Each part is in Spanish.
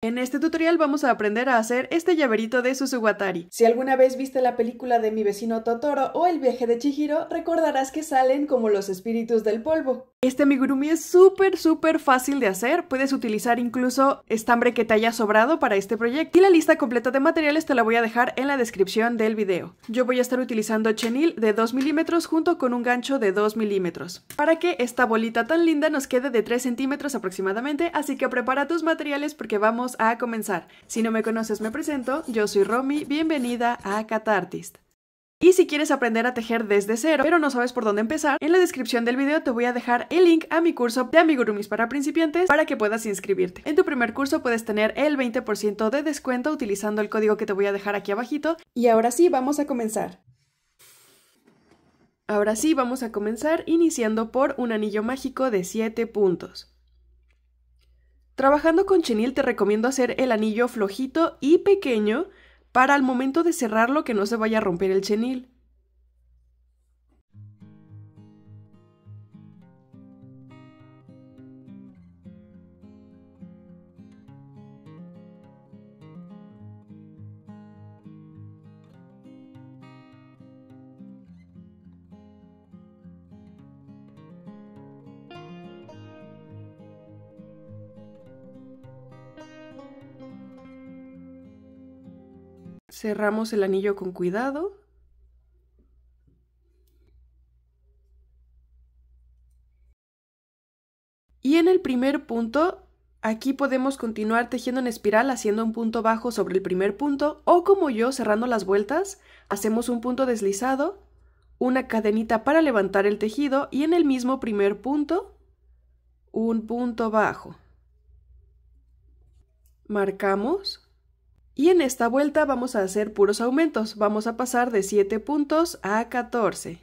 En este tutorial vamos a aprender a hacer este llaverito de Susuwatari. Si alguna vez viste la película de Mi vecino Totoro o El viaje de Chihiro, recordarás que salen como los espíritus del polvo. Este amigurumi es súper fácil de hacer, puedes utilizar incluso estambre que te haya sobrado para este proyecto y la lista completa de materiales te la voy a dejar en la descripción del video. Yo voy a estar utilizando chenil de 2 milímetros junto con un gancho de 2 milímetros para que esta bolita tan linda nos quede de 3 centímetros aproximadamente, así que prepara tus materiales porque vamos a comenzar. Si no me conoces, me presento, yo soy Romy, bienvenida a Catartist. Y si quieres aprender a tejer desde cero, pero no sabes por dónde empezar, en la descripción del video te voy a dejar el link a mi curso de amigurumis para principiantes para que puedas inscribirte. En tu primer curso puedes tener el 20% de descuento utilizando el código que te voy a dejar aquí abajito. Y ahora sí, vamos a comenzar. Ahora sí, vamos a comenzar iniciando por un anillo mágico de 7 puntos. Trabajando con chenil te recomiendo hacer el anillo flojito y pequeño para al momento de cerrarlo que no se vaya a romper el chenil. Cerramos el anillo con cuidado. Y en el primer punto, aquí podemos continuar tejiendo en espiral haciendo un punto bajo sobre el primer punto o como yo, cerrando las vueltas, hacemos un punto deslizado, una cadenita para levantar el tejido y en el mismo primer punto, un punto bajo. Marcamos. Y en esta vuelta vamos a hacer puros aumentos, vamos a pasar de 7 puntos a 14.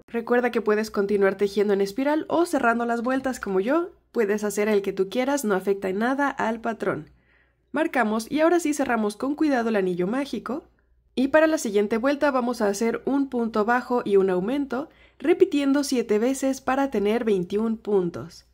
Recuerda que puedes continuar tejiendo en espiral o cerrando las vueltas como yo. Puedes hacer el que tú quieras, no afecta en nada al patrón. Marcamos y ahora sí cerramos con cuidado el anillo mágico. Y para la siguiente vuelta vamos a hacer un punto bajo y un aumento, repitiendo 7 veces para tener 21 puntos.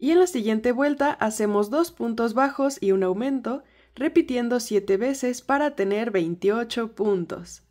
Y en la siguiente vuelta hacemos 2 puntos bajos y un aumento, repitiendo 7 veces para tener 28 puntos.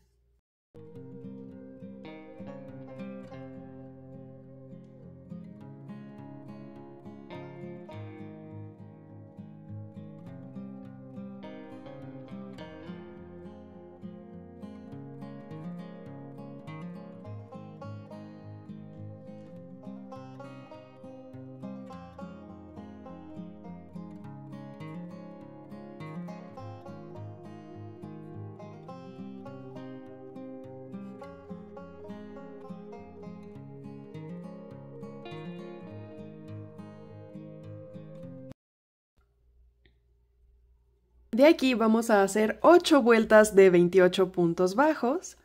De aquí vamos a hacer 8 vueltas de 28 puntos bajos.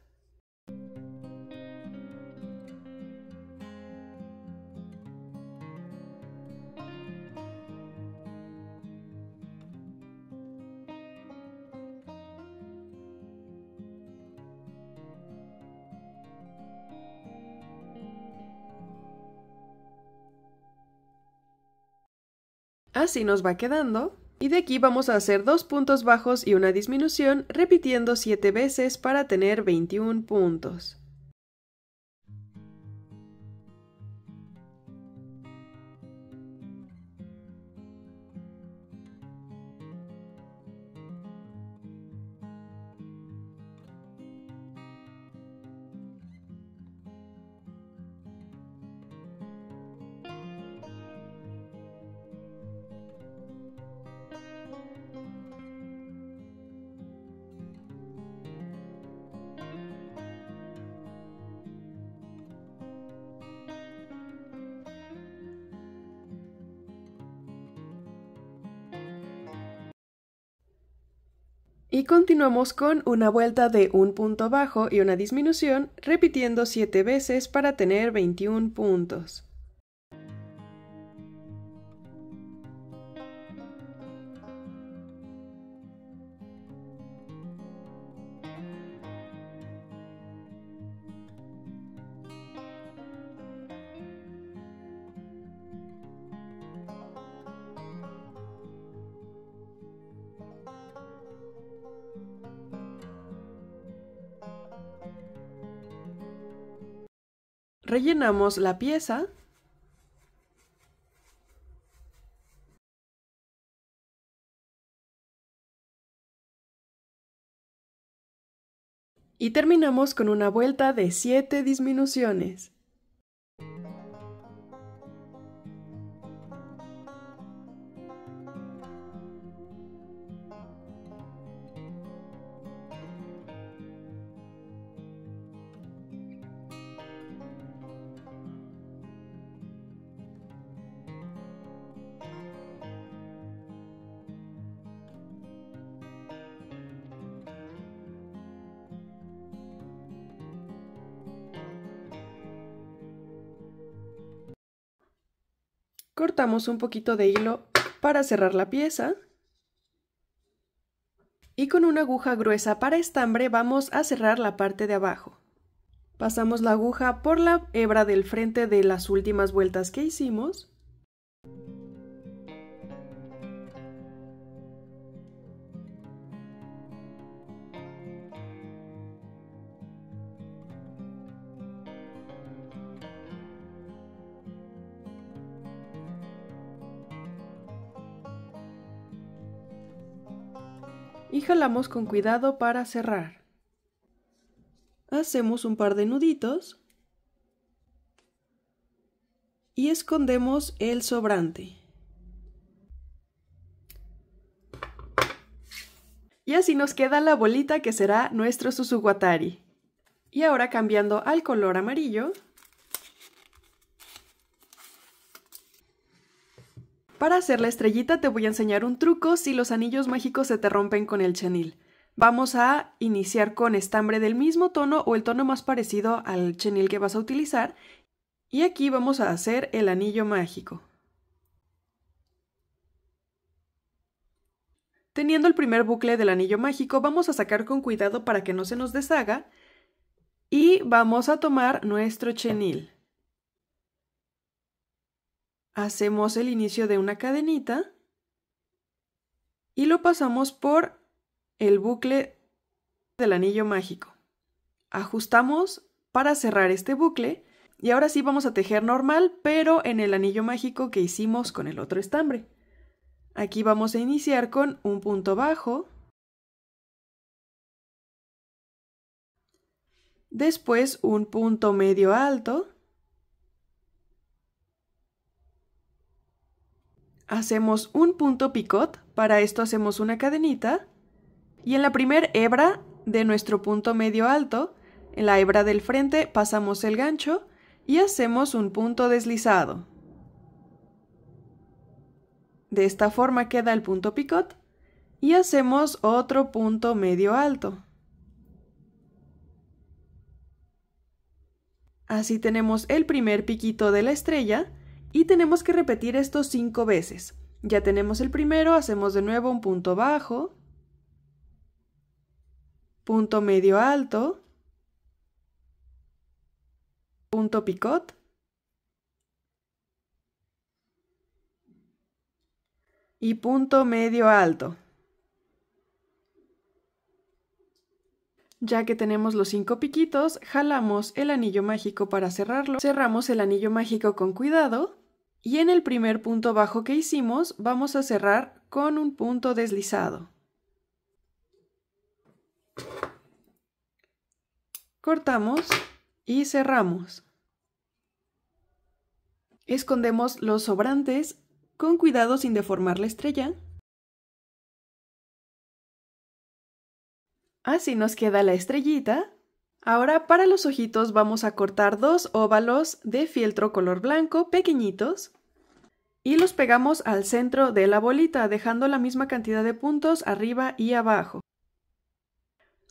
Así nos va quedando. Y de aquí vamos a hacer 2 puntos bajos y una disminución, repitiendo 7 veces para tener 21 puntos. Y continuamos con una vuelta de un punto bajo y una disminución, repitiendo 7 veces para tener 21 puntos. Rellenamos la pieza y terminamos con una vuelta de 7 disminuciones. Cortamos un poquito de hilo para cerrar la pieza. Y con una aguja gruesa para estambre vamos a cerrar la parte de abajo. Pasamos la aguja por la hebra del frente de las últimas vueltas que hicimos. Y jalamos con cuidado para cerrar. Hacemos un par de nuditos y escondemos el sobrante. Y así nos queda la bolita que será nuestro Susuwatari. Y ahora cambiando al color amarillo, para hacer la estrellita te voy a enseñar un truco si los anillos mágicos se te rompen con el chenil. Vamos a iniciar con estambre del mismo tono o el tono más parecido al chenil que vas a utilizar. Y aquí vamos a hacer el anillo mágico. Teniendo el primer bucle del anillo mágico, vamos a sacar con cuidado para que no se nos deshaga. Y vamos a tomar nuestro chenil. Hacemos el inicio de una cadenita y lo pasamos por el bucle del anillo mágico. Ajustamos para cerrar este bucle y ahora sí vamos a tejer normal, pero en el anillo mágico que hicimos con el otro estambre. Aquí vamos a iniciar con un punto bajo, después un punto medio alto, hacemos un punto picot, para esto hacemos una cadenita y en la primera hebra de nuestro punto medio alto, en la hebra del frente pasamos el gancho y hacemos un punto deslizado. De esta forma queda el punto picot y hacemos otro punto medio alto. Así tenemos el primer piquito de la estrella y tenemos que repetir esto 5 veces. Ya tenemos el primero, hacemos de nuevo un punto bajo, punto medio alto, punto picot y punto medio alto. Ya que tenemos los 5 piquitos, jalamos el anillo mágico para cerrarlo. Cerramos el anillo mágico con cuidado y en el primer punto bajo que hicimos vamos a cerrar con un punto deslizado. Cortamos y cerramos. Escondemos los sobrantes con cuidado sin deformar la estrella. Así nos queda la estrellita. Ahora para los ojitos vamos a cortar 2 óvalos de fieltro color blanco pequeñitos y los pegamos al centro de la bolita, dejando la misma cantidad de puntos arriba y abajo.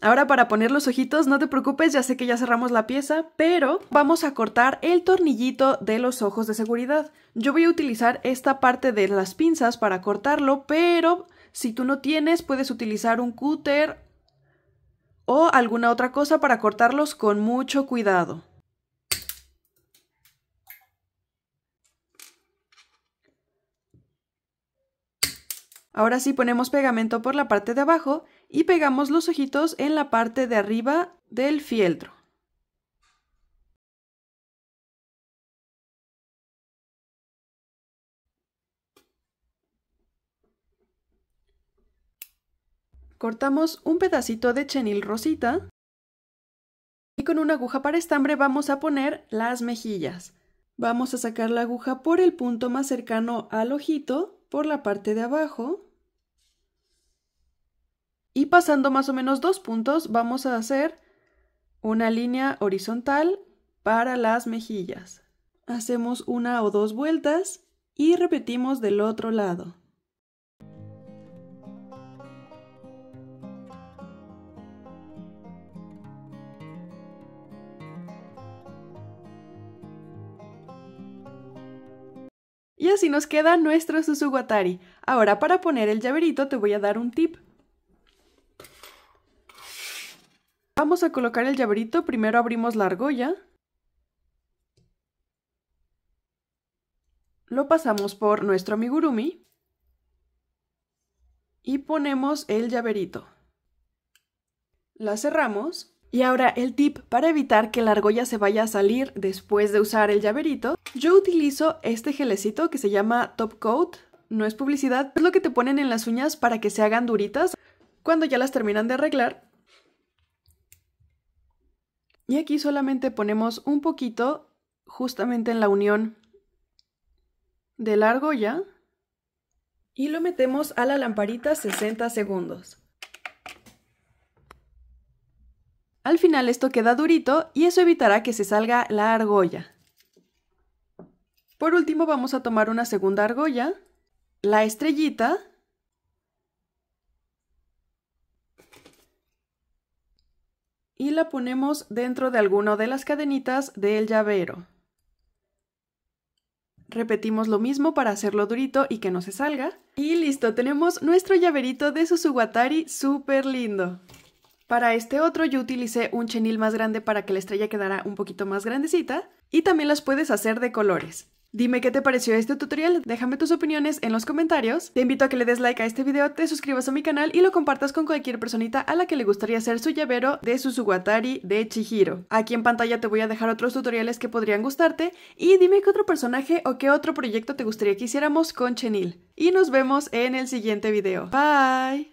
Ahora para poner los ojitos, no te preocupes, ya sé que ya cerramos la pieza, pero vamos a cortar el tornillito de los ojos de seguridad. Yo voy a utilizar esta parte de las pinzas para cortarlo, pero si tú no tienes, puedes utilizar un cúter o alguna otra cosa para cortarlos con mucho cuidado. Ahora sí ponemos pegamento por la parte de abajo y pegamos los ojitos en la parte de arriba del fieltro. Cortamos un pedacito de chenil rosita y con una aguja para estambre vamos a poner las mejillas. Vamos a sacar la aguja por el punto más cercano al ojito, por la parte de abajo. Y pasando más o menos 2 puntos vamos a hacer una línea horizontal para las mejillas. Hacemos 1 o 2 vueltas y repetimos del otro lado. Y así nos queda nuestro Susuwatari. Ahora para poner el llaverito te voy a dar un tip. Vamos a colocar el llaverito, primero abrimos la argolla. Lo pasamos por nuestro amigurumi. Y ponemos el llaverito. La cerramos. Y ahora el tip para evitar que la argolla se vaya a salir después de usar el llaverito. Yo utilizo este gelecito que se llama Top Coat. No es publicidad, es lo que te ponen en las uñas para que se hagan duritas cuando ya las terminan de arreglar. Y aquí solamente ponemos un poquito justamente en la unión de la argolla y lo metemos a la lamparita 60 segundos. Al final esto queda durito y eso evitará que se salga la argolla. Por último vamos a tomar una segunda argolla, la estrellita, y la ponemos dentro de alguna de las cadenitas del llavero. Repetimos lo mismo para hacerlo durito y que no se salga. Y listo, tenemos nuestro llaverito de Susuwatari súper lindo. Para este otro yo utilicé un chenil más grande para que la estrella quedara un poquito más grandecita y también las puedes hacer de colores. Dime qué te pareció este tutorial, déjame tus opiniones en los comentarios. Te invito a que le des like a este video, te suscribas a mi canal y lo compartas con cualquier personita a la que le gustaría hacer su llavero de Susuwatari de Chihiro. Aquí en pantalla te voy a dejar otros tutoriales que podrían gustarte y dime qué otro personaje o qué otro proyecto te gustaría que hiciéramos con chenil. Y nos vemos en el siguiente video. Bye.